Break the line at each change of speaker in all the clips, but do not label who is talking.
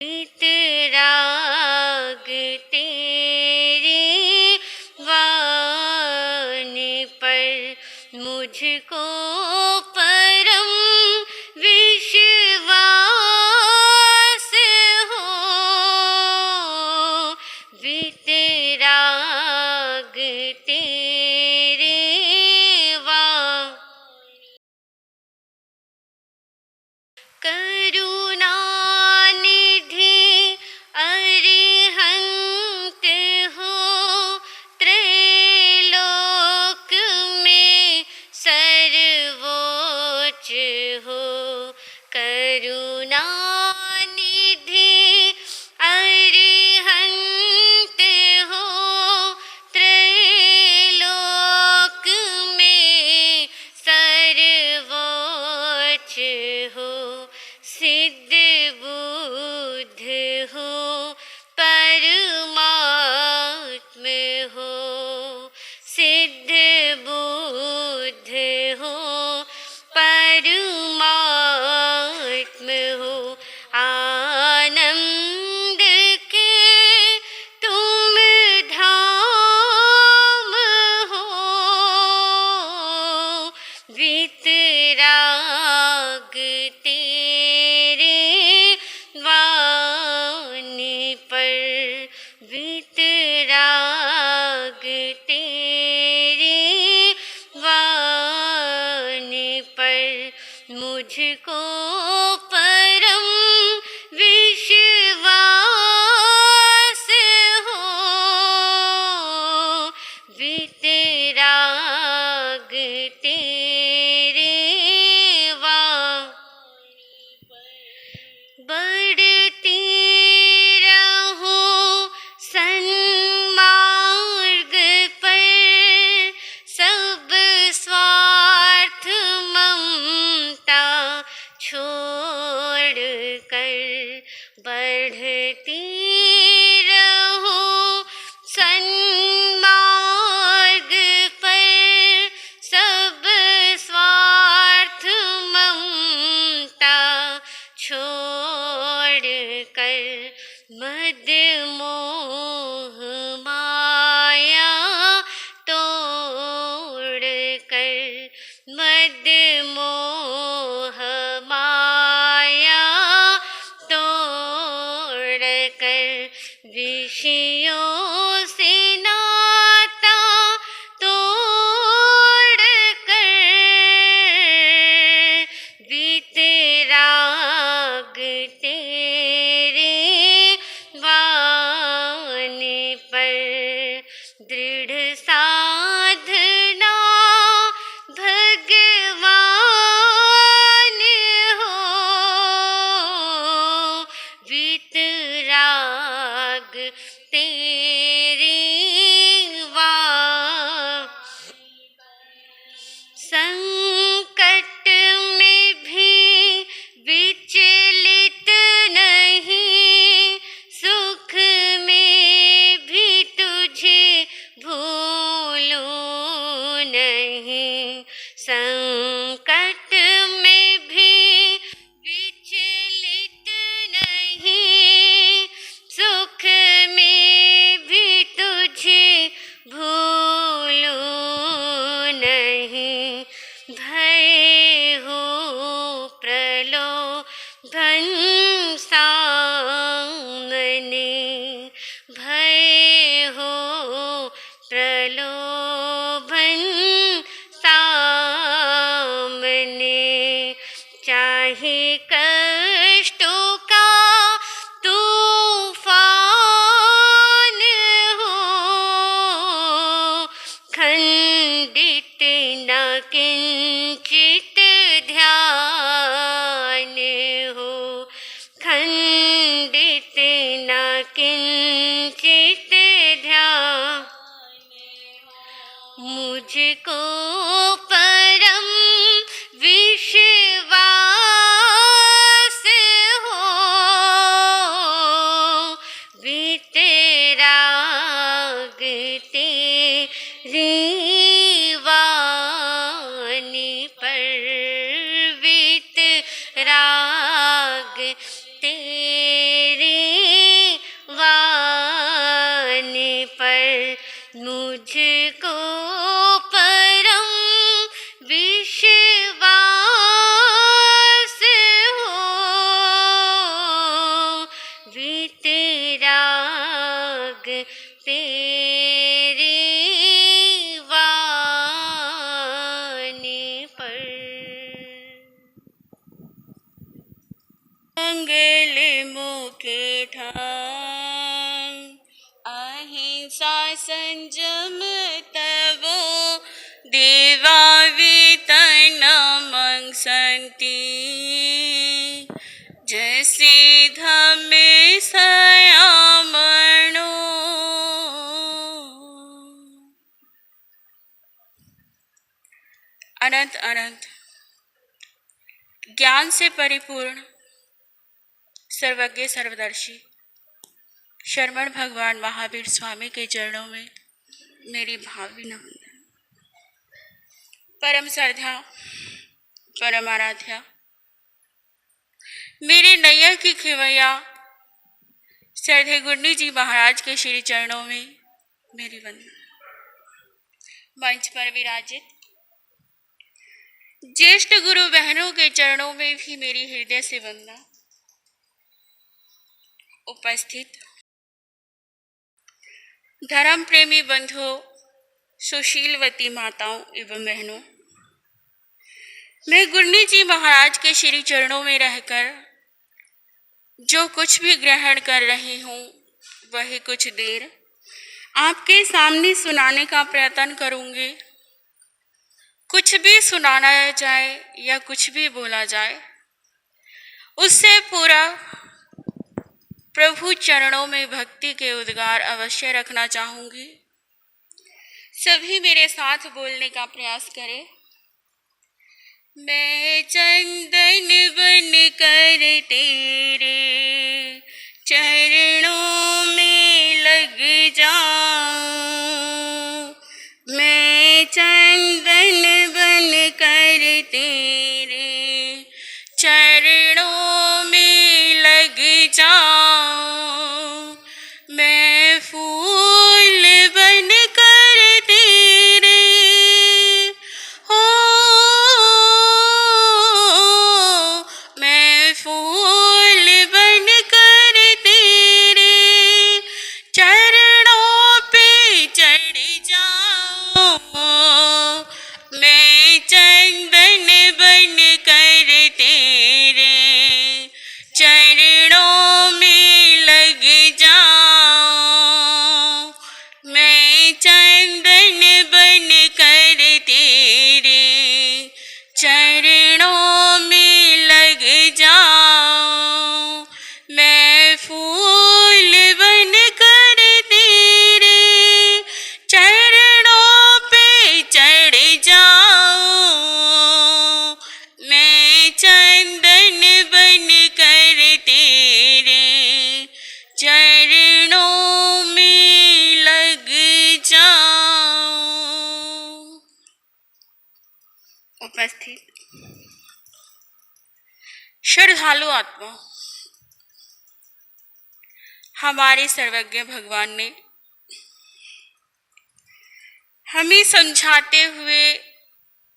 वितराग तेरी वाणी पर मुझको परम विश्वास हो। वितराग तेरी वाणी करुणा निधि अरिहंत हो, त्रैलोक में सर्वोच्च हो। करुणा निधि अरिहंत हो, त्रैलोक में सर्वोच्च हो। सिद्ध बुद्ध हो, परमात्म हो। सिद्ध बुद्ध हो, परमात्म हो। आनंद के तुम धाम हो। वितराग तेरे वाणी पर, वितराग तेरी वाणी पर मुझको परम विश्वास हो। वितराग तेरे वाणी पर बढ़ती रहो सन्मार्ग पर, सब स्वार्थ ममता छोड़ कर। बढ़ती रहो सन्मार्ग पर, सब स्वार्थ ममता छोड़ कर। मद मोह माया तोड़ कर, मद मोह माया तोड़ कर। विषयों से नाता तोड़ कर। वितराग तेरे वाणी पर दृढ़ साधना भगवान हो। वितराग तेरी वाणी संकट में भी विचलित नहीं, सुख में भी तुझे भूलूं नहीं। संकट में भी विचलित नहीं, सुख में भी तुझे भूलूं नहीं। भय हो प्रलोभन सामने, भय हो प्रलोभन सामने। चाहे कष्टों का तूफान हो, खंडित न किंचित ध्यान हो। खंडित न किंचित ध्यान। मुझको परम विश्वास हो। वितराग तेरी वाणी पर, वितराग तेरी तुझको परम विश्वास हो, वीतराग तेरे वाणी पर। मंगल मुखे ठाम अहिंसा संजम तवो, देवा वेतन मंगसंती जैसे धमे सयामणो। अनंत अनंत ज्ञान से परिपूर्ण सर्वज्ञ सर्वदर्शी शरवण भगवान महावीर स्वामी के चरणों में मेरी भावभीनी वंदन। परम श्रद्धा परम आराध्या मेरे नैया की खेवैया श्रद्धेय गुरनी जी महाराज के श्री चरणों में मेरी वंदन। मंच पर विराजित ज्येष्ठ गुरु बहनों के चरणों में भी मेरी हृदय से वंदना। उपस्थित धर्म प्रेमी बंधुओं, सुशीलवती माताओं एवं बहनों, मैं गुरनी जी महाराज के श्री चरणों में रहकर जो कुछ भी ग्रहण कर रही हूँ वही कुछ देर आपके सामने सुनाने का प्रयत्न करूँगी। कुछ भी सुनाना जाए या कुछ भी बोला जाए, उससे पूरा प्रभु चरणों में भक्ति के उद्गार अवश्य रखना चाहूँगी। सभी मेरे साथ बोलने का प्रयास करें। मैं चंदन बन कर तेरे चरणों में लग जाऊं, मैं चंदन बन कर तेरे चरणों में लग जाऊं, मैं फूल बन कर तेरे हो, मैं फूल बन कर तेरे चरणों पे चढ़ जाऊं, मैं चंदन बन कर तेरे चरणों में लग जाऊं, मैं चंदन बन कर तेरे चरणों में लग जाऊं, मैं फूल बन कर तेरे चरणों पे चढ़ जाऊं, मैं चंदन बन कर तेरे चरणों में लग जाऊं। उपस्थित श्रद्धालु आत्मा, हमारे सर्वज्ञ भगवान ने हमें समझाते हुए,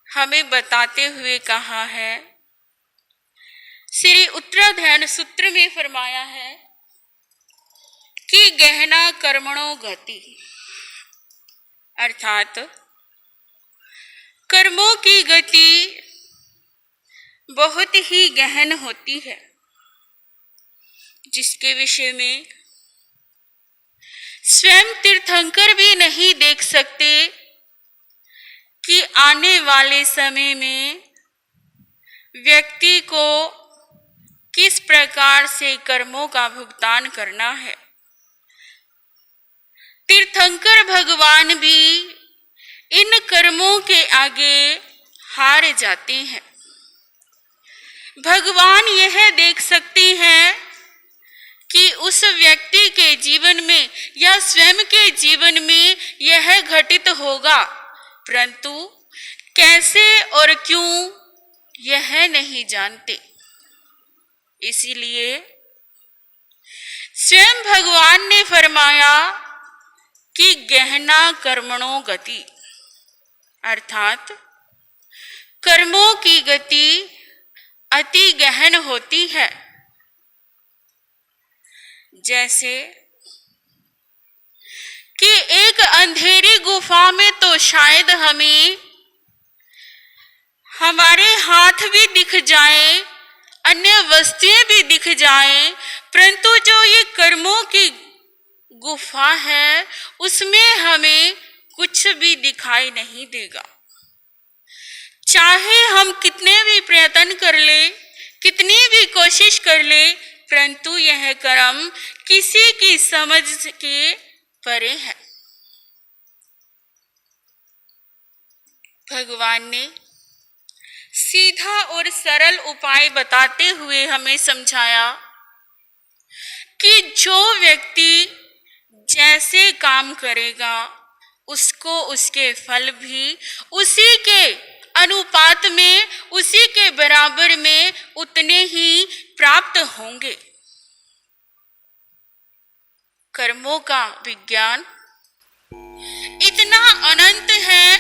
हमें बताते हुए कहा है, श्री उत्तराध्यान सूत्र में फरमाया है कि गहना कर्मणो गति, अर्थात कर्मों की गति बहुत ही गहन होती है, जिसके विषय में स्वयं तीर्थंकर भी नहीं देख सकते कि आने वाले समय में व्यक्ति को किस प्रकार से कर्मों का भुगतान करना है। तीर्थंकर भगवान भी इन कर्मों के आगे हार जाते हैं। भगवान यह देख सकते हैं कि उस व्यक्ति के जीवन में या स्वयं के जीवन में यह घटित होगा, परंतु कैसे और क्यों यह नहीं जानते। इसीलिए स्वयं भगवान ने फरमाया कि गहना कर्मणो गति, अर्थात कर्मों की गति अति गहन होती है। जैसे कि एक अंधेरी गुफा में तो शायद हमें हमारे हाथ भी दिख जाए, अन्य वस्तुएं भी दिख जाए, परंतु जो ये कर्मों की गुफा है उसमें हमें कुछ भी दिखाई नहीं देगा। चाहे हम कितने भी प्रयत्न कर ले, कितनी भी कोशिश कर ले, परंतु यह कर्म किसी की समझ के परे है। भगवान ने सीधा और सरल उपाय बताते हुए हमें समझाया कि जो व्यक्ति जैसे काम करेगा उसको उसके फल भी उसी के अनुपात में, उसी के बराबर में उतने ही प्राप्त होंगे। कर्मों का विज्ञान इतना अनंत है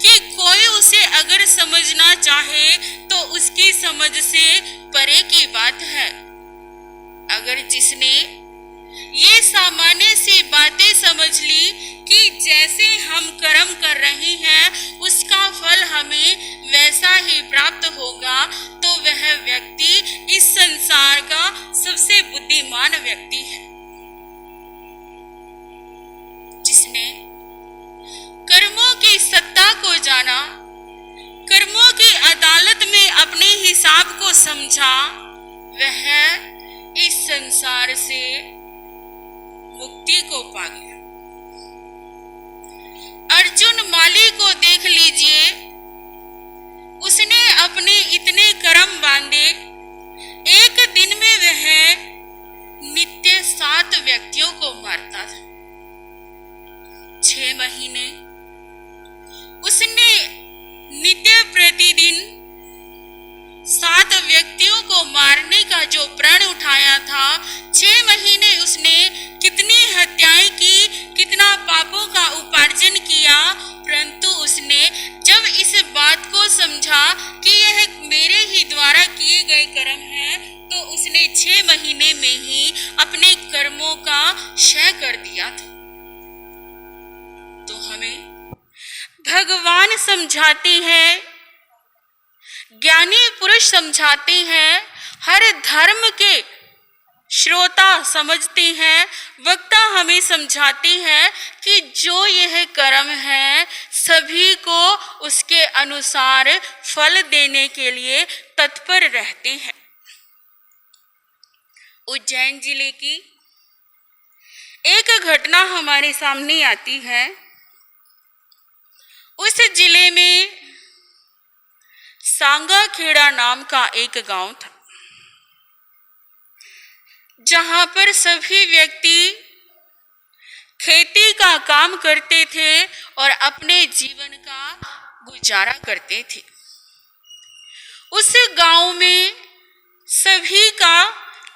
कि कोई उसे अगर समझना चाहे तो उसकी समझ से परे की बात है। अगर जिसने ये सामान्य सी बातें समझ ली कि जैसे हम कर्म कर रहे हैं उसका फल हमें वैसा ही प्राप्त होगा, तो वह व्यक्ति इस संसार का सबसे बुद्धिमान व्यक्ति है। जिसने कर्मों की सत्ता को जाना, कर्मों की अदालत में अपने हिसाब को समझा, वह इस संसार से मुक्ति को पा गया। अर्जुन माली को देख लीजिए, उसने अपने इतने कर्म बांधे, एक दिन में वह नित्य 7 व्यक्तियों को मारता था। 6 महीने उसने नित्य प्रतिदिन 7 व्यक्तियों को मारने का जो प्रण उठाया था, 6 महीने उसने कितनी हत्याएं की, कितना पापों का उपार्जन किया, परंतु उसने जब इस बात को समझा कि यह मेरे ही द्वारा किए गए कर्म हैं, तो उसने 6 महीने में ही अपने कर्मों का क्षय कर दिया था। तो हमें भगवान समझाते हैं, ज्ञानी पुरुष समझाते हैं, हर धर्म के श्रोता समझते हैं, वक्ता हमें समझाते हैं कि जो यह कर्म है सभी को उसके अनुसार फल देने के लिए तत्पर रहते हैं। उज्जैन जिले की एक घटना हमारे सामने आती है। उस जिले में सांगाखेड़ा नाम का एक गांव था, जहां पर सभी व्यक्ति खेती का काम करते थे और अपने जीवन का गुजारा करते थे। उस गांव में सभी का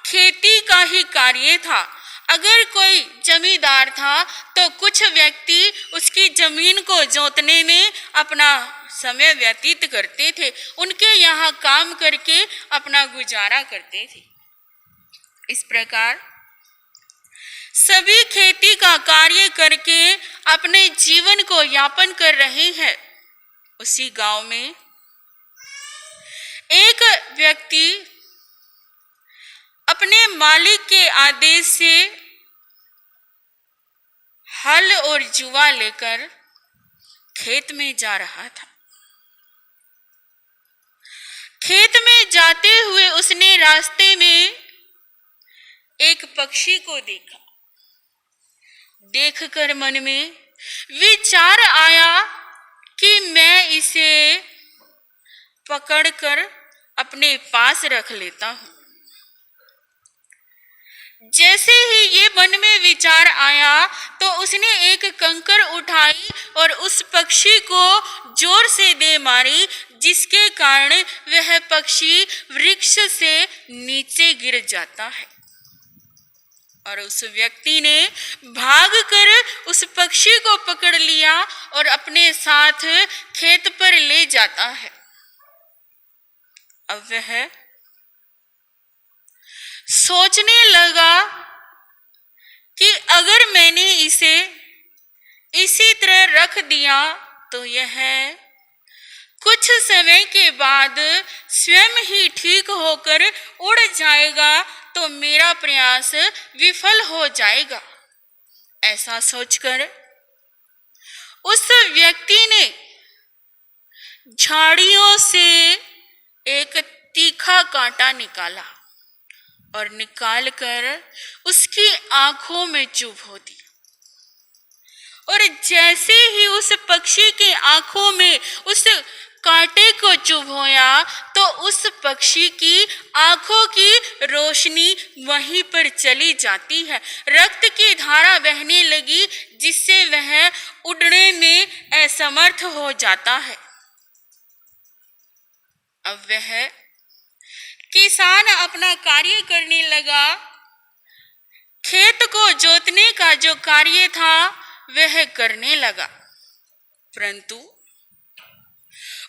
खेती का ही कार्य था। अगर कोई जमींदार था तो कुछ व्यक्ति उसकी जमीन को जोतने में अपना समय व्यतीत करते थे, उनके यहाँ काम करके अपना गुजारा करते थे। इस प्रकार सभी खेती का कार्य करके अपने जीवन को यापन कर रहे हैं। उसी गांव में एक व्यक्ति अपने मालिक के आदेश से हल और जुआ लेकर खेत में जा रहा था। खेत में जाते हुए उसने रास्ते में एक पक्षी को देखा। देखकर मन में विचार आया कि मैं इसे पकड़कर अपने पास रख लेता हूं। जैसे ही ये मन में विचार आया तो उसने एक कंकर उठाई और उस पक्षी को जोर से दे मारी, जिसके कारण वह पक्षी वृक्ष से नीचे गिर जाता है। और उस व्यक्ति ने भागकर उस पक्षी को पकड़ लिया और अपने साथ खेत पर ले जाता है। अब वह सोचने लगा कि अगर मैंने इसे इसी तरह रख दिया तो यह कुछ समय के बाद स्वयं ही ठीक होकर उड़ जाएगा, तो मेरा प्रयास विफल हो जाएगा। ऐसा सोचकर उस व्यक्ति ने झाड़ियों से एक तीखा कांटा निकाला और निकालकर उसकी आंखों में चुभो दी। और जैसे ही उस पक्षी की आंखों में उस कांटे को चुभोया तो उस पक्षी की आंखों की रोशनी वहीं पर चली जाती है। रक्त की धारा बहने लगी, जिससे वह उड़ने में असमर्थ हो जाता है। अब वह किसान अपना कार्य करने लगा। खेत को जोतने का जो कार्य था वह करने लगा, परंतु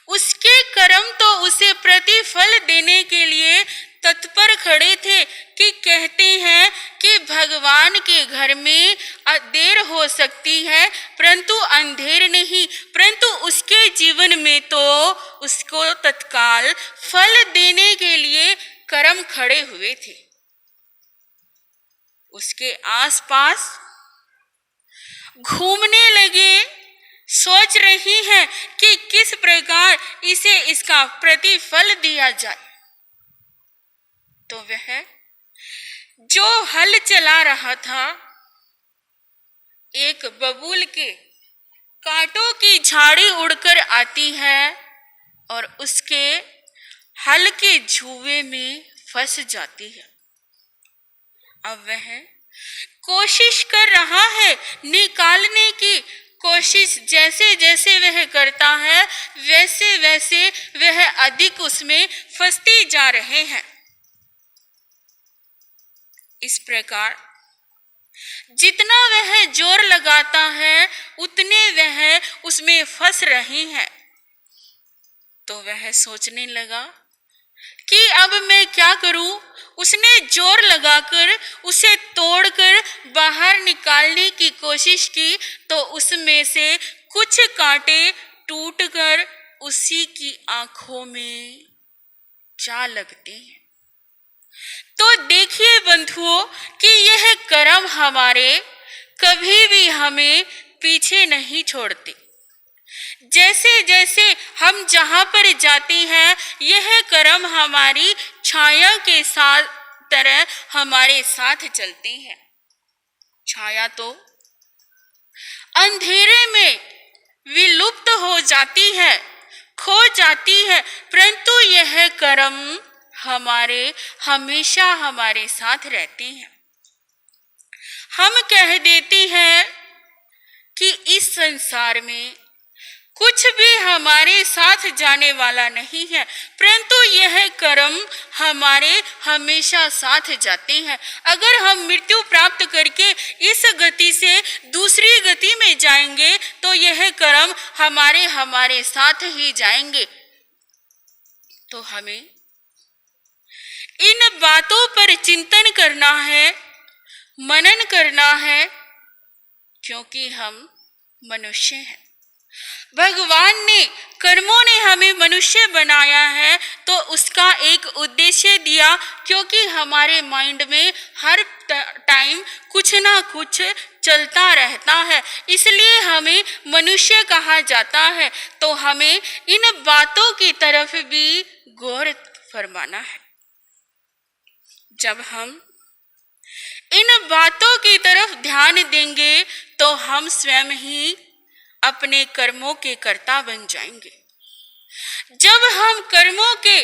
उसके कर्म तो उसे प्रतिफल देने के लिए तत्पर खड़े थे कि कहते हैं कि भगवान के घर में देर हो सकती है परंतु अंधेर नहीं, परंतु उसके जीवन में तो उसको तत्काल फल देने के लिए कर्म खड़े हुए थे। उसके आसपास घूमने लगे, सोच रही हैं कि किस प्रकार इसे इसका प्रतिफल दिया जाए। तो वह जो हल चला रहा था, एक बबूल के कांटों की झाड़ी उड़कर आती है और उसके हल के जुए में फंस जाती है। अब वह कोशिश कर रहा है, निकालने की कोशिश जैसे जैसे वह करता है वैसे वैसे वह अधिक उसमें फंसते जा रहे हैं। इस प्रकार जितना वह जोर लगाता है उतने वह उसमें फंस रही है। तो वह सोचने लगा कि अब मैं क्या करूं। उसने जोर लगाकर उसे तोड़कर बाहर निकालने की कोशिश की तो उसमें से कुछ कांटे टूटकर उसी की आंखों में जा लगते हैं। तो देखिए बंधुओं कि यह कर्म हमारे कभी भी हमें पीछे नहीं छोड़ते। जैसे जैसे हम जहां पर जाते हैं यह कर्म हमारी छाया के साथ तरह हमारे साथ चलते हैं। छाया तो अंधेरे में विलुप्त हो जाती है, खो जाती है, परंतु यह कर्म हमारे हमेशा हमारे साथ रहते हैं। हम कह देते हैं कि इस संसार में कुछ भी हमारे साथ जाने वाला नहीं है, परंतु यह कर्म हमारे हमेशा साथ जाते हैं। अगर हम मृत्यु प्राप्त करके इस गति से दूसरी गति में जाएंगे तो यह कर्म हमारे साथ ही जाएंगे। तो हमें इन बातों पर चिंतन करना है, मनन करना है, क्योंकि हम मनुष्य हैं। भगवान ने कर्मों ने हमें मनुष्य बनाया है तो उसका एक उद्देश्य दिया, क्योंकि हमारे माइंड में हर टाइम कुछ ना कुछ चलता रहता है, इसलिए हमें मनुष्य कहा जाता है। तो हमें इन बातों की तरफ भी गौर फरमाना है। जब हम इन बातों की तरफ ध्यान देंगे तो हम स्वयं ही अपने कर्मों के कर्ता बन जाएंगे। जब हम कर्मों के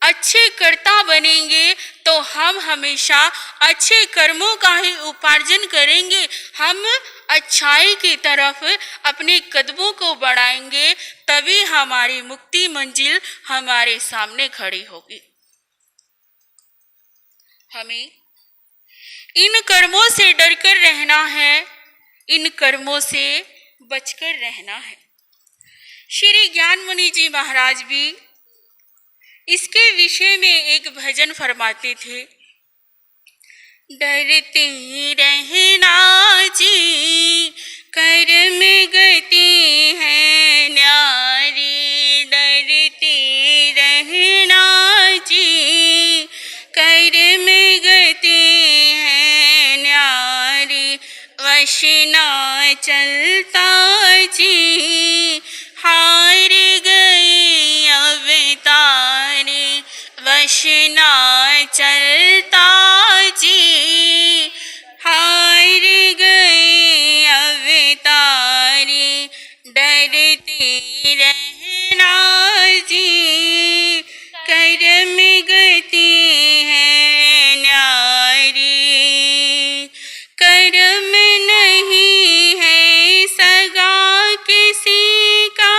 अच्छे कर्ता बनेंगे तो हम हमेशा अच्छे कर्मों का ही उपार्जन करेंगे। हम अच्छाई की तरफ अपने कदमों को बढ़ाएंगे, तभी हमारी मुक्ति मंजिल हमारे सामने खड़ी होगी। हमें इन कर्मों से डरकर रहना है, इन कर्मों से बचकर रहना है। श्री ज्ञान मुनि जी महाराज भी इसके विषय में एक भजन फरमाते थे। डरते रहना जी कर्म गति है न्यारी, डरते रहना जी कर्म गति है न्यारी, वश ना चलता जी हार गई अवतारी, वश ना चलता जी हार गई अवतारी, डरती रहना जी कर्म गति है न्यारी, कर्म नहीं है सगा किसी का,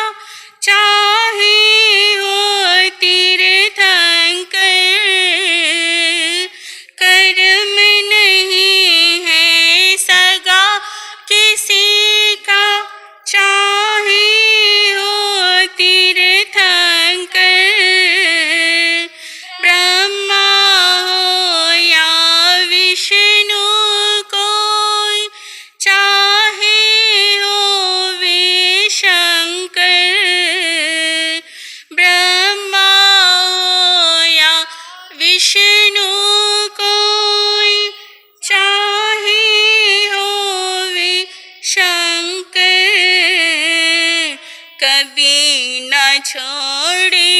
चाहे हो तीर्थंकर, कर्म नहीं है सगा किसी का, चाहे हो तीर्थंकर, ब्रह्मा हो या विष्णु कोई, चाहे हो वे शंकर, ब्रह्मा हो या विष्णु कोई, चाहे हो वे शंकर, कभी न छोड़े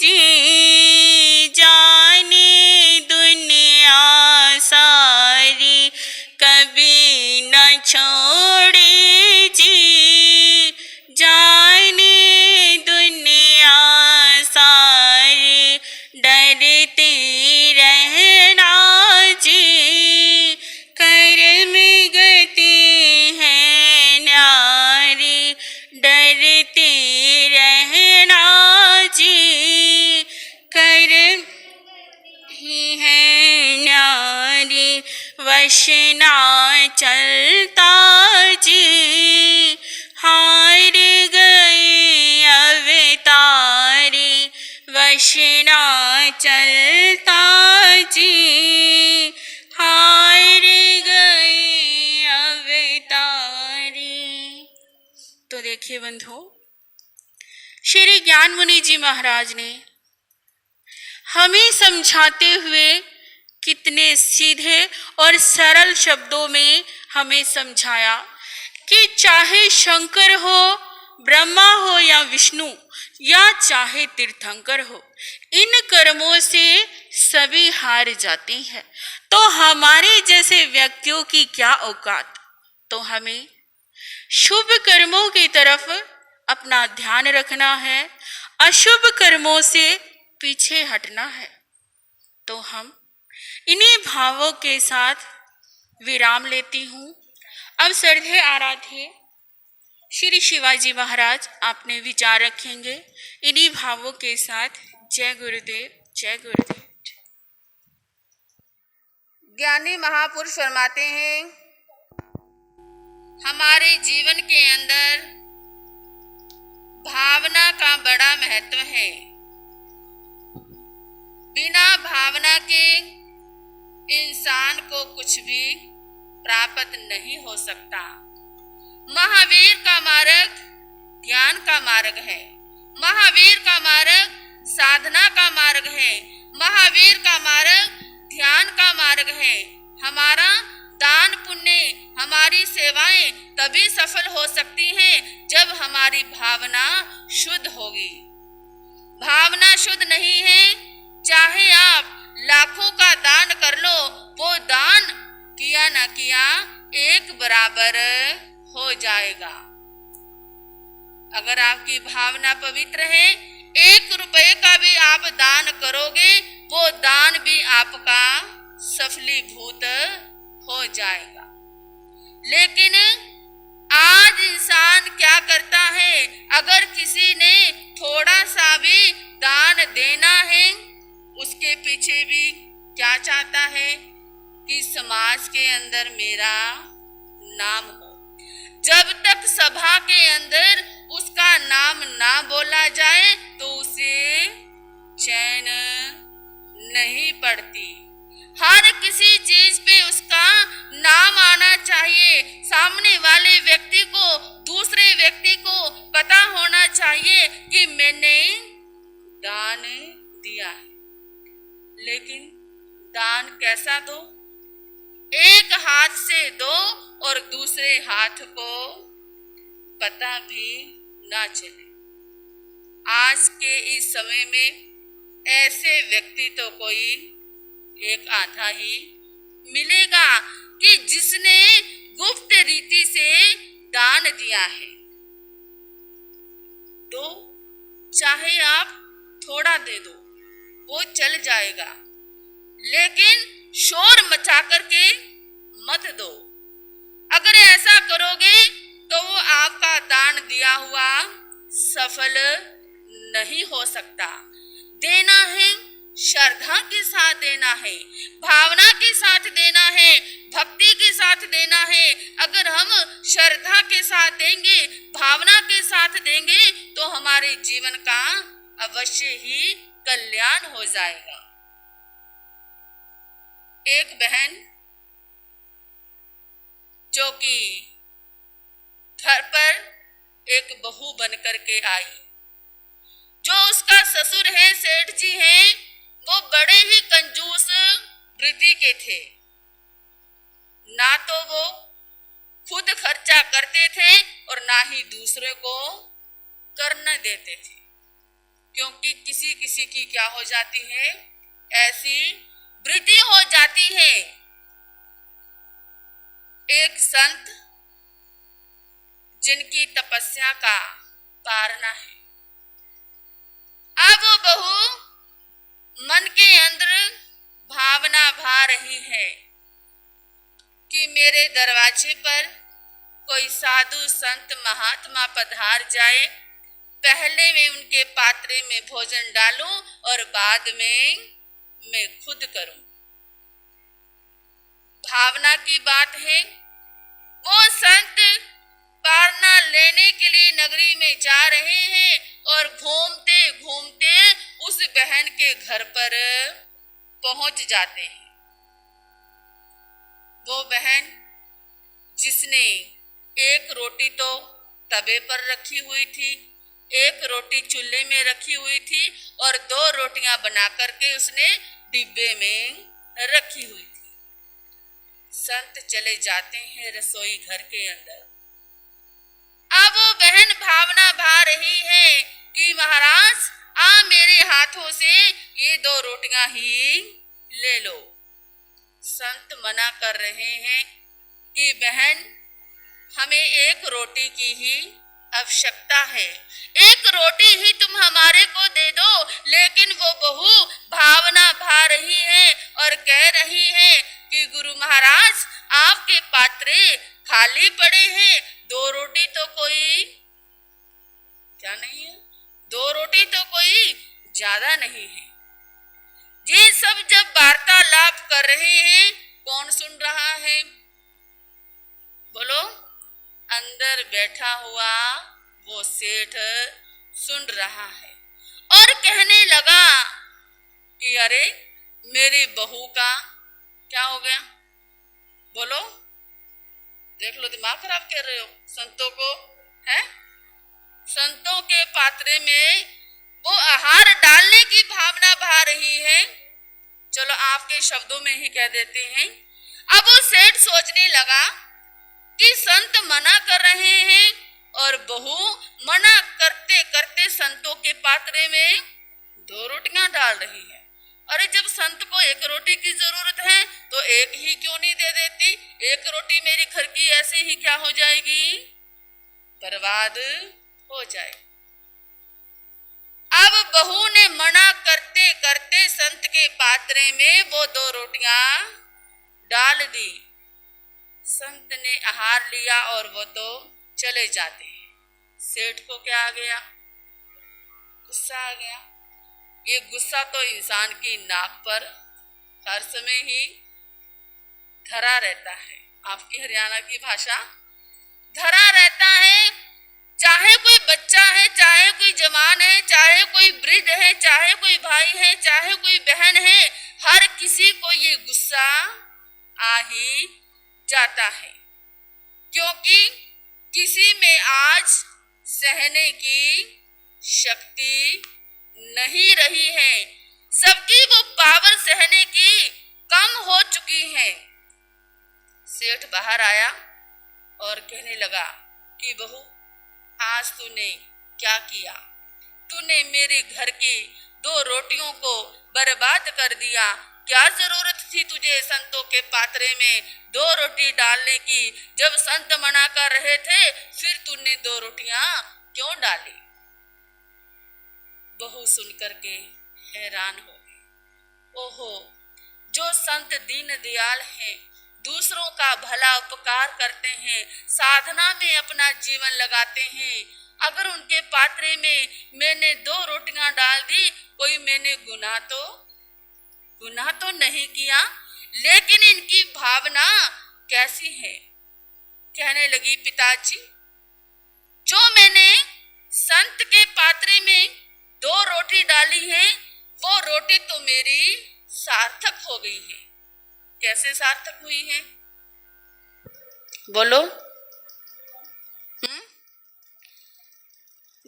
जी जाने दुनिया सारी, कभी न छोड़े जी जाने दुनिया सारी, डरते रहना जी कर्म गति है न्यारी, डरते रहना जी कर्म ही है न्यारी, वश ना चलता जी हार गई अवतारी, वश ना चलता जी हार गई अवतारी। तो देखिए बंधु, श्री ज्ञान मुनि जी महाराज ने हमें समझाते हुए कितने सीधे और सरल शब्दों में हमें समझाया कि चाहे शंकर हो, ब्रह्मा हो या विष्णु, या चाहे तीर्थंकर हो, इन कर्मों से सभी हार जाते हैं। तो हमारे जैसे व्यक्तियों की क्या औकात। तो हमें शुभ कर्मों की तरफ अपना ध्यान रखना है, अशुभ कर्मों से पीछे हटना है। तो हम इन्हीं भावों के साथ विराम लेती हूँ। अब श्रद्धेय आराध्य श्री शिवाजी महाराज आपने विचार रखेंगे इन्हीं भावों के साथ। जय गुरुदेव, जय गुरुदेव।
ज्ञानी महापुरुष फरमाते हैं, हमारे जीवन के अंदर भावना का बड़ा महत्व है। बिना भावना के इंसान को कुछ भी प्राप्त नहीं हो सकता। महावीर का मार्ग ध्यान का मार्ग है, महावीर का मार्ग साधना का मार्ग है, महावीर का मार्ग ध्यान का मार्ग है। हमारा दान पुण्य, हमारी सेवाएं तभी सफल हो सकती हैं जब हमारी भावना शुद्ध होगी। भावना शुद्ध नहीं है, चाहे आप लाखों का दान कर लो, वो दान किया ना किया एक बराबर हो जाएगा। अगर आपकी भावना पवित्र है, 1 रुपए का भी आप दान करोगे, वो दान भी आपका सफलीभूत हो जाएगा। लेकिन आज इंसान क्या करता है, अगर किसी ने थोड़ा सा भी दान देना है, उसके पीछे भी क्या चाहता है, कि समाज के अंदर मेरा नाम हो। जब तक सभा के अंदर उसका नाम ना बोला जाए तो उसे चैन नहीं पड़ती। हर किसी चीज पे उसका नाम आना चाहिए। सामने वाले व्यक्ति को, दूसरे व्यक्ति को पता होना चाहिए कि मैंने दान दिया है। लेकिन दान कैसा दो? एक हाथ से दो और दूसरे हाथ को पता भी ना चले। आज के इस समय में ऐसे व्यक्ति तो कोई एक आधा ही मिलेगा कि जिसने गुप्त रीति से दान दिया है। तो चाहे आप थोड़ा दे दो, वो चल जाएगा, लेकिन शोर मचा करके मत दो। अगर ऐसा करोगे तो वो आपका दान दिया हुआ सफल नहीं हो सकता। देना है, श्रद्धा के साथ देना है, भावना के साथ देना है, भक्ति के साथ देना है। अगर हम श्रद्धा के साथ देंगे, भावना के साथ देंगे तो हमारे जीवन का अवश्य ही कल्याण हो जाएगा। एक बहन जो कि घर पर एक बहू बनकर के आई, जो उसका ससुर है, सेठ जी हैं, वो बड़े ही कंजूस वृत्ति के थे। ना तो वो खुद खर्चा करते थे और ना ही दूसरे को करने देते थे, क्योंकि किसी किसी की क्या हो जाती है, ऐसी वृत्ति हो जाती है। एक संत जिनकी तपस्या का पारना है, अब वो बहू मन के अंदर भावना भा रही है कि मेरे दरवाजे पर कोई साधु संत महात्मा पधार जाए, पहले मैं उनके पात्रे में भोजन डालूं और बाद में मैं खुद करूं। भावना की बात है। वो संत पारना लेने के लिए नगरी में जा रहे हैं और घूमते घूमते उस बहन के घर पर पहुंच जाते हैं। वो बहन जिसने एक रोटी तो तवे पर रखी हुई थी, एक रोटी चूल्हे में रखी हुई थी और 2 रोटियां बना करके उसने डिब्बे में रखी हुई थी। संत चले जाते हैं रसोई घर के अंदर। अब वो बहन भावना भा रही है कि महाराज मेरे हाथों से ये 2 रोटियां ही ले लो। संत मना कर रहे हैं कि बहन हमें एक रोटी की ही आवश्यकता है, एक रोटी ही तुम हमारे को दे दो। लेकिन वो बहू भावना भा रही है और कह रही है कि गुरु महाराज आपके पात्रे खाली पड़े हैं, 2 रोटी तो कोई क्या नहीं है, 2 रोटी तो कोई ज्यादा नहीं है। ये सब जब वार्तालाप कर रहे हैं, कौन सुन रहा है? बोलो। अंदर बैठा हुआ वो सेठ सुन रहा है और कहने लगा कि अरे मेरी बहू का क्या हो गया? बोलो, देख लो, दिमाग खराब कर रहे हो संतों को, है? संतों के पात्रे में वो आहार डालने की भावना भा रही है। चलो आपके शब्दों में ही कह देते हैं। अब वो सेठ सोचने लगा कि संत मना कर रहे हैं और बहू मना करते करते संतों के पात्रे में 2 रोटियां डाल रही है। अरे जब संत को एक रोटी की जरूरत है तो एक ही क्यों नहीं दे देती? एक रोटी मेरी घर की ऐसे ही क्या हो जाएगी, बर्बाद हो जाए। अब बहू ने मना करते करते संत के पात्रे में वो 2 रोटियां डाल दी। संत ने आहार लिया और वो तो चले जाते हैं। सेठ को क्या आ गया? गुस्सा आ गया। ये गुस्सा तो इंसान की नाक पर हर समय ही धरा रहता है। आपकी हरियाणा की भाषा धरा रहता है। चाहे कोई बच्चा है, चाहे कोई जवान है, चाहे कोई वृद्ध है, चाहे कोई भाई है, चाहे कोई बहन है, हर किसी को ये गुस्सा आ ही जाता है, क्योंकि किसी में आज सहने की शक्ति नहीं रही है। सबकी वो पावर सहने की कम हो चुकी है। सेठ बाहर आया और कहने लगा कि बहू, आज तूने क्या किया? तूने मेरे घर की 2 रोटियों को बर्बाद कर दिया। क्या जरूरत थी तुझे संतों के पात्रे में 2 रोटी डालने की? जब संत मना कर रहे थे फिर तूने 2 रोटियां क्यों डाली? बहू सुन करके हैरान हो गई। ओहो, जो संत दीन दयाल हैं, दूसरों का भला उपकार करते हैं, साधना में अपना जीवन लगाते हैं, अगर उनके पात्रे में मैंने 2 रोटियां डाल दी, कोई मैंने गुनाह तो नहीं किया, लेकिन इनकी भावना कैसी है? कहने लगी, पिताजी, जो मैंने संत के पात्रे में 2 रोटी डाली है, वो रोटी तो मेरी सार्थक हो गई है। कैसे सार्थक हुई है? बोलो।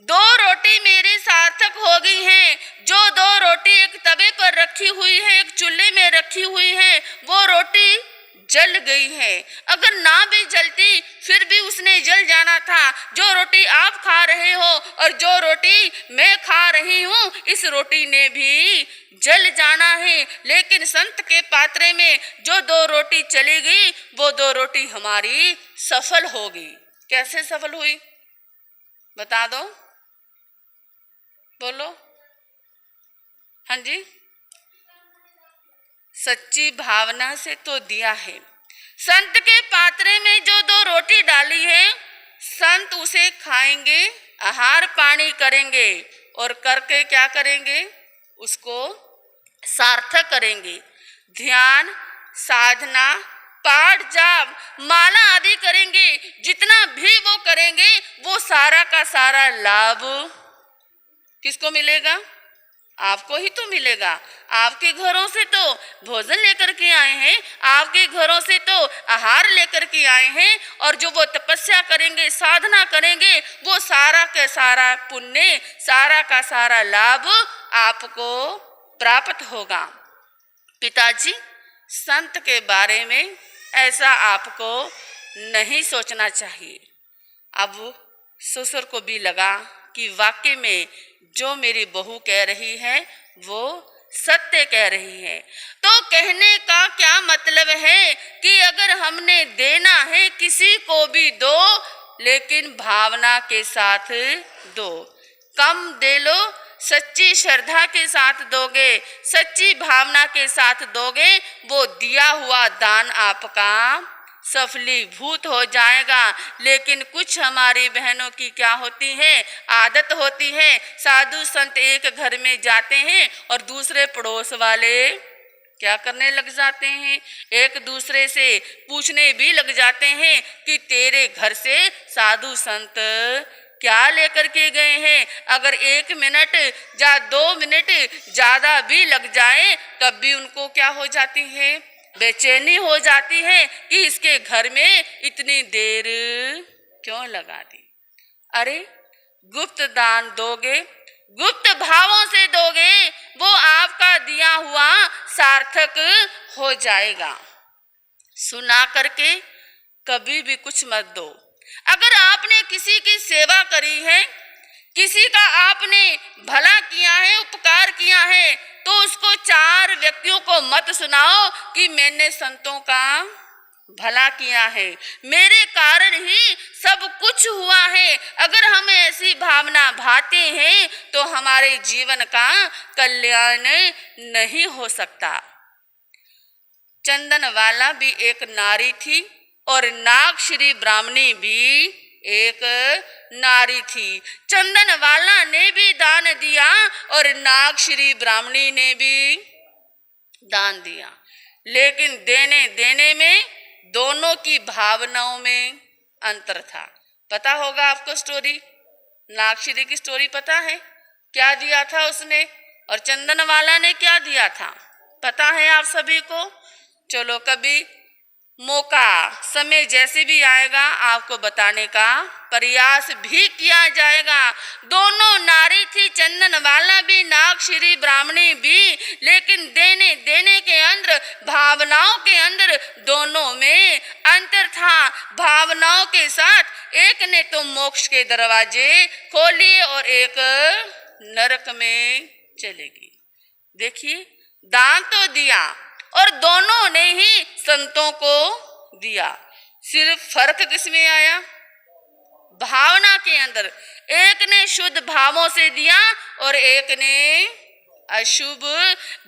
2 रोटी मेरी सार्थक हो गई है। जो 2 रोटी एक तवे पर रखी हुई है, एक चूल्हे में रखी हुई है, वो रोटी जल गई है। अगर ना भी जलती फिर भी उसने जल जाना था। जो रोटी आप खा रहे हो और जो रोटी मैं खा रही हूँ, इस रोटी ने भी जल जाना है। लेकिन संत के पात्रे में जो 2 रोटी चली गई, वो 2 रोटी हमारी सफल होगी। कैसे सफल हुई बता दो, बोलो। हाँ जी, सच्ची भावना से तो दिया है। संत के पात्रे में जो 2 रोटी डाली है, संत उसे खाएंगे, आहार पानी करेंगे और करके क्या करेंगे? उसको सार्थक करेंगे। ध्यान, साधना, पाठ, जाप, माला आदि करेंगे। जितना भी वो करेंगे, वो सारा का सारा लाभ किसको मिलेगा? आपको ही तो मिलेगा। आपके घरों से तो भोजन लेकर के आए हैं, आपके घरों से तो आहार लेकर के आए हैं, और जो वो तपस्या करेंगे, साधना करेंगे, वो सारा का सारा पुण्य, सारा का सारा लाभ आपको प्राप्त होगा। पिताजी, संत के बारे में ऐसा आपको नहीं सोचना चाहिए। अब ससुर को भी लगा कि वाकई में जो मेरी बहू कह रही है वो सत्य कह रही है। तो कहने का क्या मतलब है कि अगर हमने देना है, किसी को भी दो, लेकिन भावना के साथ दो। कम दे लो, सच्ची श्रद्धा के साथ दोगे, सच्ची भावना के साथ दोगे, वो दिया हुआ दान आपका सफलीभूत हो जाएगा। लेकिन कुछ हमारी बहनों की क्या होती है, आदत होती है, साधु संत एक घर में जाते हैं और दूसरे पड़ोस वाले क्या करने लग जाते हैं, एक दूसरे से पूछने भी लग जाते हैं कि तेरे घर से साधु संत क्या लेकर के गए हैं। अगर 1 मिनट या 2 मिनट ज्यादा भी लग जाए तब भी उनको क्या हो जाती है, बेचैनी हो जाती है कि इसके घर में इतनी देर क्यों लगा दी। अरे गुप्त दान दोगे, गुप्त भावों से दोगे, वो आपका दिया हुआ सार्थक हो जाएगा। सुना करके कभी भी कुछ मत दो। अगर आपने किसी की सेवा करी है, किसी का आपने भला किया है, उपकार किया है, तो उसको 4 व्यक्तियों को मत सुनाओ कि मैंने संतों का भला किया है, मेरे कारण ही सब कुछ हुआ है। अगर हम ऐसी भावना भाते हैं तो हमारे जीवन का कल्याण नहीं हो सकता। चंदनवाला भी एक नारी थी और नागश्री ब्राह्मणी भी एक नारी थी। चंदनवाला ने भी दान दिया और नागश्री ब्राह्मणी ने भी दान दिया। लेकिन देने देने में दोनों की भावनाओं में अंतर था। पता होगा आपको स्टोरी, नागश्री की स्टोरी पता है, क्या दिया था उसने और चंदन वाला ने क्या दिया था, पता है आप सभी को। चलो कभी मौका समय जैसे भी आएगा आपको बताने का प्रयास भी किया जाएगा। दोनों नारी थी, चंदन वाला भी, नागश्री ब्राह्मणी भी, लेकिन देने देने के अंदर, भावनाओं के अंदर दोनों में अंतर था। भावनाओं के साथ एक ने तो मोक्ष के दरवाजे खोलिए और एक नरक में चलेगी। देखिए, दान तो दिया और दोनों ने ही संतों को दिया, सिर्फ फर्क किसमें आया, भावना के अंदर। एक ने शुद्ध भावों से दिया और एक ने अशुभ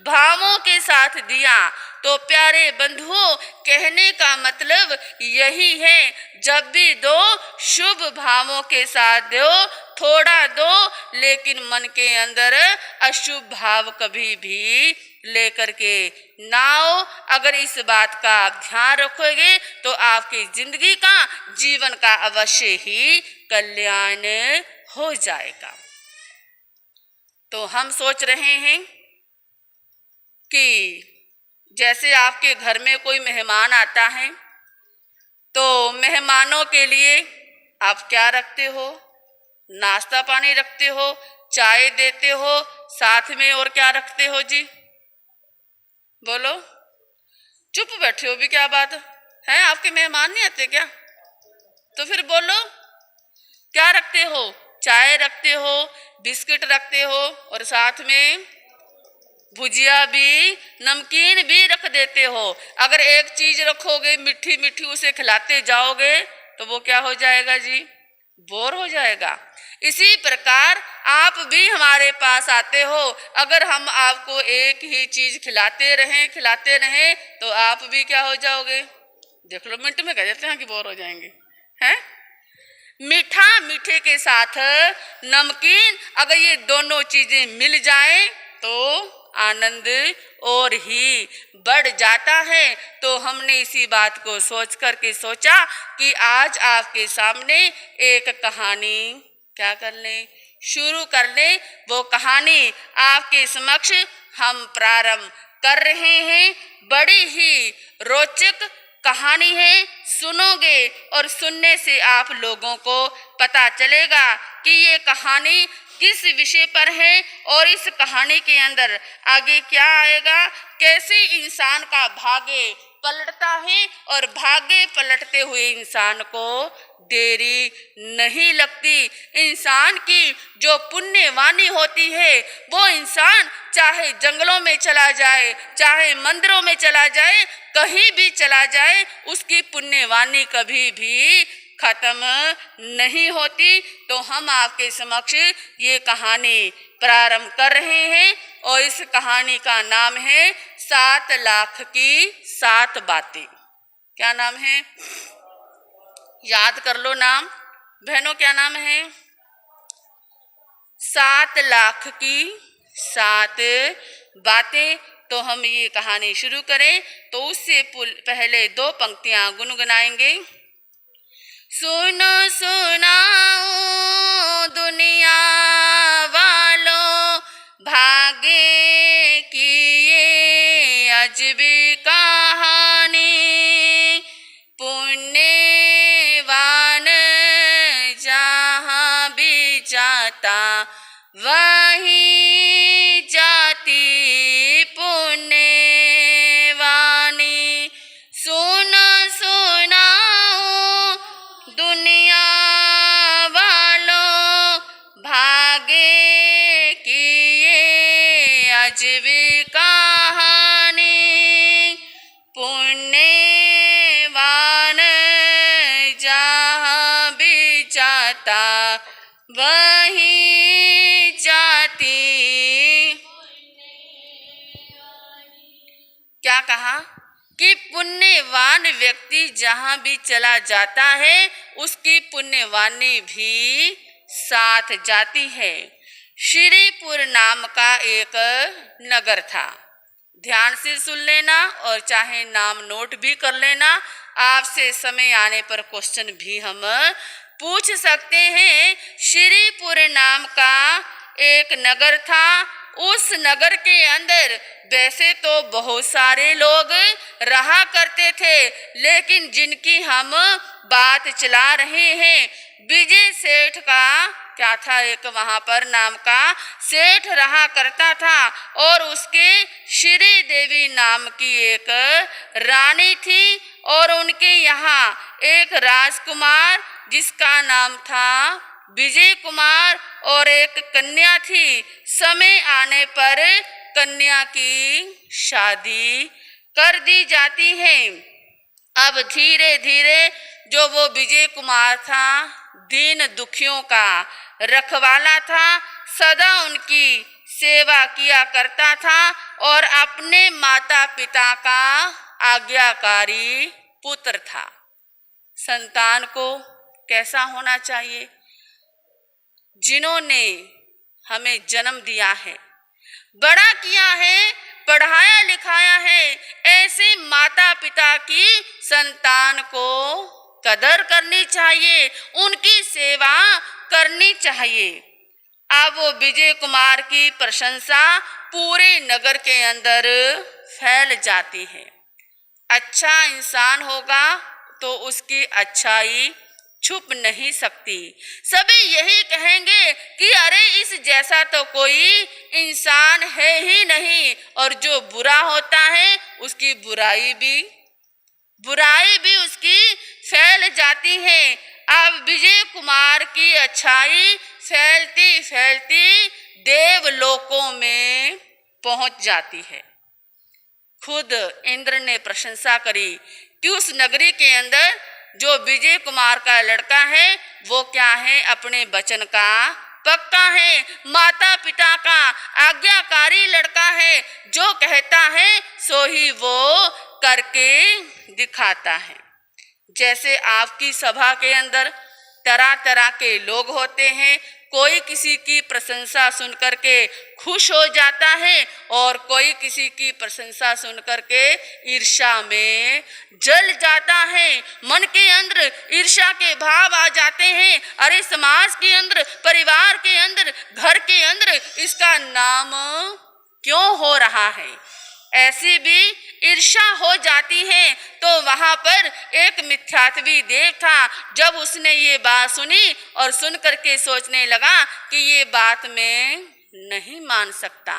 भावों के साथ दिया। तो प्यारे बंधुओं, कहने का मतलब यही है, जब भी दो शुभ भावों के साथ दो, थोड़ा दो, लेकिन मन के अंदर अशुभ भाव कभी भी लेकर के ना हो। अगर इस बात का आप ध्यान रखोगे तो आपकी जिंदगी का, जीवन का अवश्य ही कल्याण हो जाएगा। तो हम सोच रहे हैं कि जैसे आपके घर में कोई मेहमान आता है तो मेहमानों के लिए आप क्या रखते हो, नाश्ता पानी रखते हो, चाय देते हो, साथ में और क्या रखते हो जी, बोलो। चुप बैठे हो भी, क्या बात है, आपके मेहमान नहीं आते क्या? तो फिर बोलो, क्या रखते हो? चाय रखते हो, बिस्किट रखते हो और साथ में भुजिया भी, नमकीन भी रख देते हो। अगर एक चीज रखोगे मीठी मीठी उसे खिलाते जाओगे तो वो क्या हो जाएगा जी, बोर हो जाएगा। इसी प्रकार आप भी हमारे पास आते हो, अगर हम आपको एक ही चीज खिलाते रहें तो आप भी क्या हो जाओगे, देख लो मिनट में कह देते हैं कि बोर हो जाएंगे, हैं? मीठा मीठे के साथ नमकीन, अगर ये दोनों चीजें मिल जाएं तो आनंद और ही बढ़ जाता है। तो हमने इसी बात को सोच करके सोचा कि आज आपके सामने एक कहानी क्या कर लें, शुरू कर लें। वो कहानी आपके समक्ष हम प्रारंभ कर रहे हैं। बड़ी ही रोचक कहानी है, सुनोगे और सुनने से आप लोगों को पता चलेगा कि ये कहानी किस विषय पर है और इस कहानी के अंदर आगे क्या आएगा, कैसे इंसान का भाग्य पलटता है और भाग्य पलटते हुए इंसान को देरी नहीं लगती। इंसान की जो पुण्यवानी होती है वो इंसान चाहे जंगलों में चला जाए, चाहे मंदिरों में चला जाए, कहीं भी चला जाए, उसकी पुण्यवानी कभी भी खत्म नहीं होती। तो हम आपके समक्ष ये कहानी प्रारंभ कर रहे हैं और इस कहानी का नाम है 7 लाख की 7 बातें। क्या नाम है, याद कर लो नाम बहनों, क्या नाम है? 7 लाख की 7 बातें। तो हम ये कहानी शुरू करें तो उससे पहले 2 पंक्तियां गुनगुनाएंगे। सुनो सुनाओ दुनिया वालों, भाग्य की ये अजबी कहानी, पुण्यवान जहाँ भी जाता वहीं जाती पुण्यवानी। सुनो सुनाओ दुनिया वालों, भाग्य की ये अजबी कहानी, पुण्यवान जहाँ भी जाता वहीं जाती। क्या कहा कि पुण्यवान व्यक्ति जहाँ भी चला जाता है उसकी पुण्यवानी भी साथ जाती है। श्रीपुर नाम का एक नगर था। ध्यान से सुन लेना और चाहे नाम नोट भी कर लेना। आपसे समय आने पर क्वेश्चन भी हम पूछ सकते हैं। श्रीपुर नाम का एक नगर था। उस नगर के अंदर वैसे तो बहुत सारे लोग रहा करते थे, लेकिन जिनकी हम बात चला रहे हैं, विजय सेठ का क्या था, एक वहां पर नाम का सेठ रहा करता था और उसके श्री देवी नाम की एक रानी थी और उनके यहाँ एक राजकुमार जिसका नाम था विजय कुमार और एक कन्या थी। समय आने पर कन्या की शादी कर दी जाती है। अब धीरे धीरे जो वो विजय कुमार था, दीन दुखियों का रखवाला था, सदा उनकी सेवा किया करता था और अपने माता पिता का आज्ञाकारी पुत्र था। संतान को कैसा होना चाहिए? जिन्होंने हमें जन्म दिया है, बड़ा किया है, पढ़ाया लिखाया है, ऐसे माता पिता की संतान को कदर करनी चाहिए, उनकी सेवा करनी चाहिए। अब वो विजय कुमार की प्रशंसा पूरे नगर के अंदर फैल जाती है। अच्छा इंसान होगा तो उसकी अच्छाई छुप नहीं सकती। सभी यही कहेंगे कि अरे इस जैसा तो कोई इंसान है ही नहीं, और जो बुरा होता है उसकी बुराई भी उसकी फैल जाती है। अब विजय कुमार की अच्छाई फैलती फैलती देवलोकों में पहुंच जाती है। खुद इंद्र ने प्रशंसा करी कि उस नगरी के अंदर जो विजय कुमार का लड़का है वो क्या है, अपने वचन का पक्का है, माता पिता का आज्ञाकारी लड़का है, जो कहता है सो ही वो करके दिखाता है। जैसे आपकी सभा के अंदर तरह तरह के लोग होते हैं, कोई किसी की प्रशंसा सुन करके खुश हो जाता है और कोई किसी की प्रशंसा सुन करके ईर्ष्या में जल जाता है। मन के अंदर ईर्ष्या के भाव आ जाते हैं। अरे समाज के अंदर, परिवार के अंदर, घर के अंदर इसका नाम क्यों हो रहा है, ऐसी भी ईर्ष्या हो जाती है। तो वहां पर एक मिथ्यात्वी देव था। जब उसने ये बात सुनी और सुन करके सोचने लगा कि ये बात मैं नहीं मान सकता,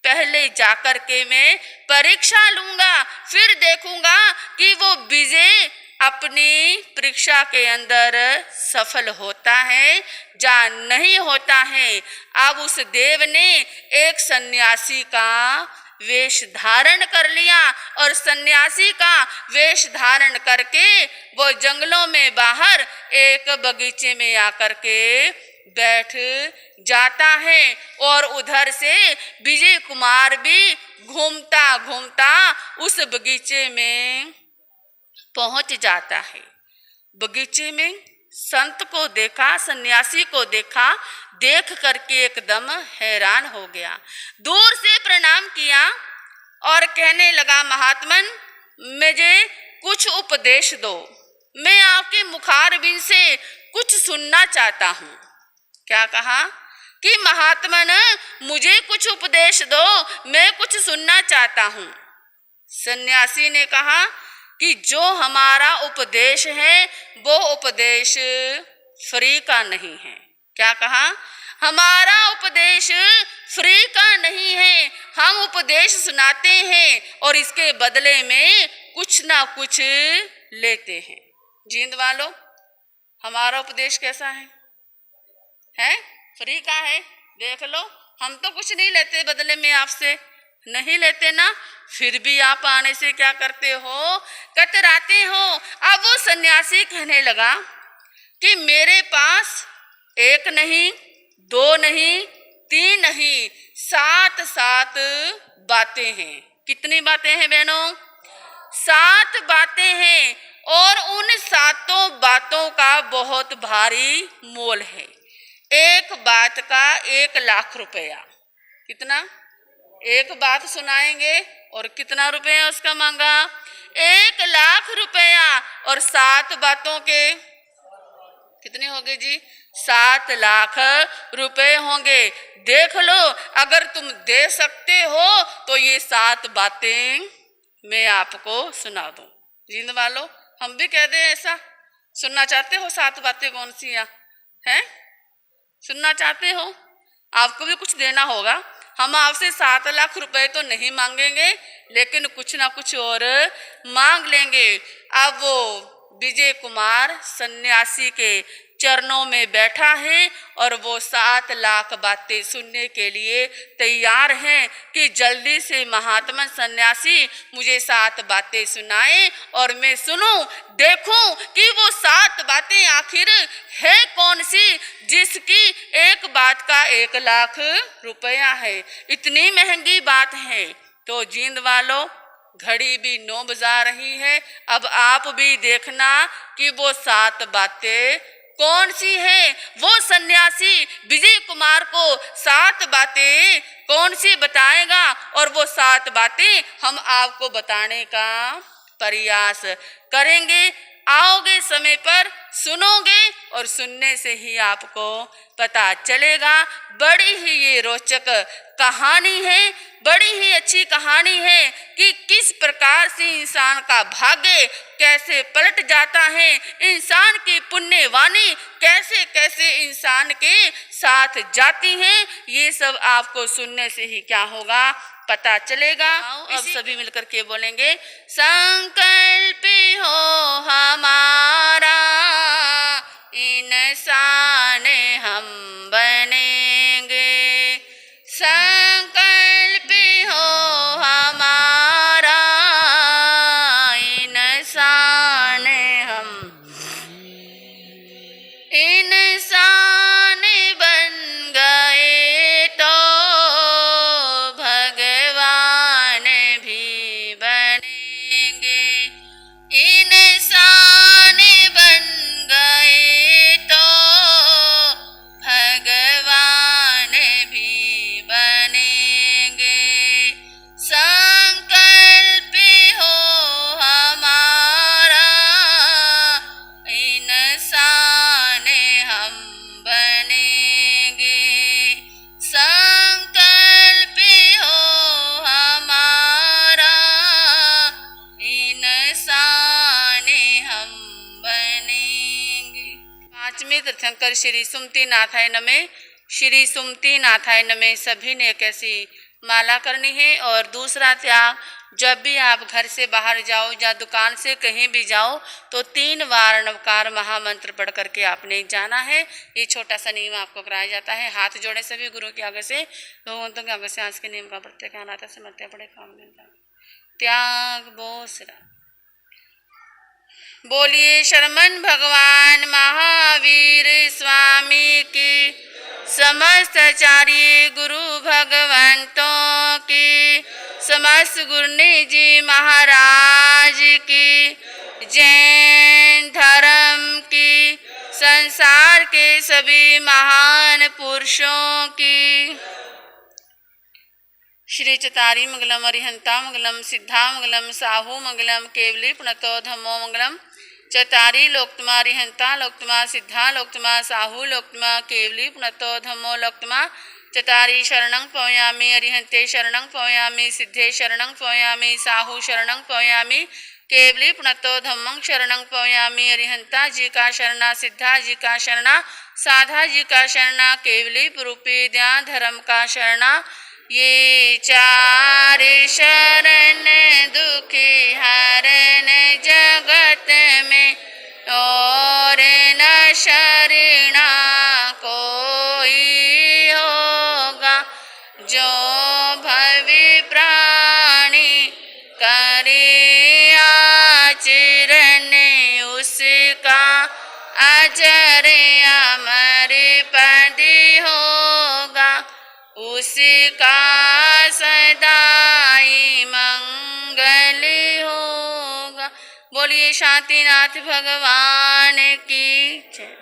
पहले जाकर के मैं परीक्षा लूंगा, फिर देखूंगा कि वो विजय अपनी परीक्षा के अंदर सफल होता है या नहीं होता है। अब उस देव ने एक सन्यासी का वेश धारण कर लिया और सन्यासी का वेश धारण करके वो जंगलों में बाहर एक बगीचे में आकर के बैठ जाता है और उधर से विजय कुमार भी घूमता घूमता उस बगीचे में पहुंच जाता है। बगीचे में संत को देखा, सन्यासी को देखा, देख करके एकदम हैरान हो गया। दूर से प्रणाम किया और कहने लगा, महात्मन मुझे कुछ उपदेश दो, मैं आपके मुखारबिंद से कुछ सुनना चाहता हूँ। क्या कहा कि महात्मन मुझे कुछ उपदेश दो, मैं कुछ सुनना चाहता हूँ। सन्यासी ने कहा कि जो हमारा उपदेश है वो उपदेश फ्री का नहीं है। क्या कहा? हमारा उपदेश फ्री का नहीं है, हम उपदेश सुनाते हैं और इसके बदले में कुछ ना कुछ लेते हैं। जींद वालों, हमारा उपदेश कैसा है? फ्री का है। देख लो, हम तो कुछ नहीं लेते बदले में, आपसे नहीं लेते ना, फिर भी आप आने से क्या करते हो, कतराते हो। अब वो सन्यासी कहने लगा कि मेरे पास एक नहीं, दो नहीं, तीन नहीं, 7 बातें हैं। कितनी बातें हैं बहनों? 7 बातें हैं और उन 7 बातों का बहुत भारी मोल है। एक बात का 1 लाख रुपया। कितना? एक बात सुनाएंगे और कितना रुपया उसका मांगा? 1,00,000 रुपया। और 7 बातों के कितने होंगे जी? 7 लाख रुपए होंगे। देख लो, अगर तुम दे सकते हो तो ये 7 बातें मैं आपको सुना दूं। जींद वालों, हम भी कह दें ऐसा? सुनना चाहते हो 7 बातें कौन सी हैं? सुनना चाहते हो? आपको भी कुछ देना होगा। हम आपसे 7 लाख रुपए तो नहीं मांगेंगे, लेकिन कुछ ना कुछ और मांग लेंगे। अब वो विजय कुमार सन्यासी के चरणों में बैठा है और वो 7 लाख बातें सुनने के लिए तैयार हैं कि जल्दी से महात्मा सन्यासी मुझे 7 बातें सुनाए और मैं सुनूं, देखूं कि वो 7 बातें आखिर है कौन सी जिसकी एक बात का 1,00,000 रुपया है। इतनी महंगी बात है। तो जींद वालों, घड़ी भी 9 बजा रही है। अब आप भी देखना कि वो 7 बातें कौन सी है। वो सन्यासी विजय कुमार को 7 बातें कौन सी बताएगा और वो 7 बातें हम आपको बताने का प्रयास करेंगे। आओगे समय पर, सुनोगे और सुनने से ही आपको पता चलेगा। बड़ी ही ये रोचक कहानी है, बड़ी ही अच्छी कहानी है कि किस प्रकार से इंसान का भाग्य कैसे पलट जाता है, इंसान की पुण्यवाणी कैसे कैसे इंसान के साथ जाती है। ये सब आपको सुनने से ही क्या होगा, पता चलेगा। अब सभी मिलकर के बोलेंगे, संकल्प हो हमारा इंसान हम बनेंगे। संकल्प हो हमारा इंसान बन गए तो भगवान भी बनेंगे। इंसान बन गए तो भगवान भी बनेंगे। संकल्प हो हमारा इंसान हम बनेंगे। संकल्प हो हमारा इंसान हम बनेंगे। 5वें तीर्थंकर श्री सुमति नाथाय नमः, श्री सुमति नाथाय नमः। सभी ने एक ऐसी माला करनी है। और दूसरा त्याग, जब भी आप घर से बाहर जाओ या दुकान से कहीं भी जाओ तो 3 बार नवकार महामंत्र पढ़ करके आपने जाना है। ये छोटा सा नियम आपको कराया जाता है। हाथ जोड़े सभी गुरु के आगे से, भगवंतों के आगे से। आज के नियम का प्रत्येक अनाथ से मत्या पड़े काम त्याग बोसरा। बोलिए शरमन भगवान महावीर स्वामी की, समस्त आचार्य गुरु भगवंतों की, समस्त गुरुनी जी महाराज की, जैन धर्म की, संसार के सभी महान पुरुषों की। श्री चतारी मंगलम, अरिहंता मंगलम, सिद्धा मंगलम, साहू मंगलम, केवली प्रणतो धम्मो मंगलम। चतारी लोकतमा, अरिहंता लोकतमा, सिद्धा लोकतमा, साहू लोकतमा, केवली प्रणतो धम्मो लोकतमा। चतारी शरणं पवयामि, अरिहंते शरणं पवयामि, सिद्धे शरणं पवयामि, साहू शरणं पवयामि, केवली प्रणतो धम्मं शरणं पवयामि। अरिहंता जी का शरणा, सिद्धा जी का शरणा, साधा जी का शरणा, केवली रूपी ध्यान धर्म का शरणा। ये 4 शरण दुखी हरन जगत में, और न शरणा कोई होगा। जो भवि प्राणी करे आचरण, उसका अजर अमर पद होगा। उसका सदाई मंगल होगा। बोलिए शांतिनाथ भगवान की जय।